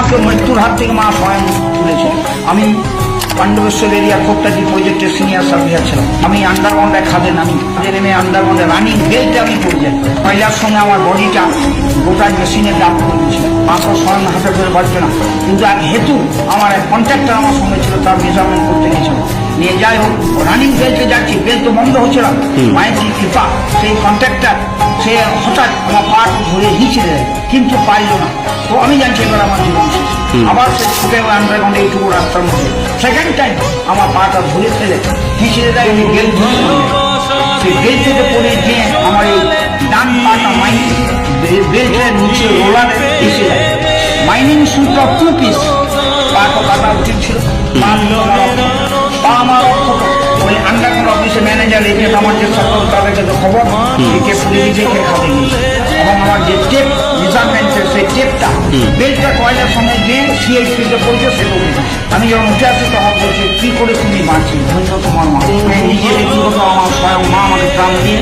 আমাকে মৃত্যুর হাত থেকে মা স্বয়ং তুলেছে। আমি পাণ্ডবেশ্বর এরিয়া কোট্টাজি প্রজেক্টের সিনিয়র সার্ভেয়ার ছিলাম। আমি আন্ডারগ্রাউন্ডে খাদে নামি, নেমে আন্ডারগ্রাউন্ডে রানিং বেল্টে আমি পড়ে যাই। পয়লার সঙ্গে আমার বডিটা গোটা মেশিনে ডাক করে দিয়েছিল। মা তো স্বয়ং হাতে ধরে পারছে না, কিন্তু এক হেতু আমার এক কন্ট্রাক্টর আমার সঙ্গে ছিল, তার মেজারমেন্ট করতে গেছিল। নিয়ে যাই হোক, রানিং বেল্টে যাচ্ছি, বেল্ট তো বন্ধ হচ্ছে না। মায়ের যে কৃপা, সেই কন্ট্রাক্টর সে হঠাৎ আমার পা ধরে হিঁচড়ে দেয়, কিন্তু পারল না। তো আমি জানছি এবার আমার জীবন শেষ। আবার সে ছুটে আন্ডারগ্রাউন্ডে এইটুকু রাস্তার মধ্যে সেকেন্ড টাইম আমার পাটা ধরে ফেলে হিঁচড়ে দেয়। আমি বেল্ট ধরে সেই বেল্ট থেকে পড়ে গিয়ে আমার এই ডান পাটা মাইনিং বেল্টের নিচে রোলারে এসে যায়। মাইনিং সুট অফ 2 পিস, পাটা কাটা উচিত ছিল, পা আমার অক্ষত। ওই আন্ডারগ্রাউন্ড অফিসে ম্যানেজার একে আমার যে সকল তাদের কাছে খবর, একে পুলিশ নিজেকে খাতে গিয়েছে। এবং আমার যে টেপ মেজারমেন্টের সেই টেপটা বেল্টটা কয়লার সঙ্গে গিয়ে সিএইচপিতে পড়েছে, সে বলেছে। আমি যখন উঠে আসি তখন বলছি, কি করে তুমি মারছি, ধন্য তোমার মা। নিজে ব্যক্তিগত আমার স্বয়ং মা আমাকে প্রাণ দিয়ে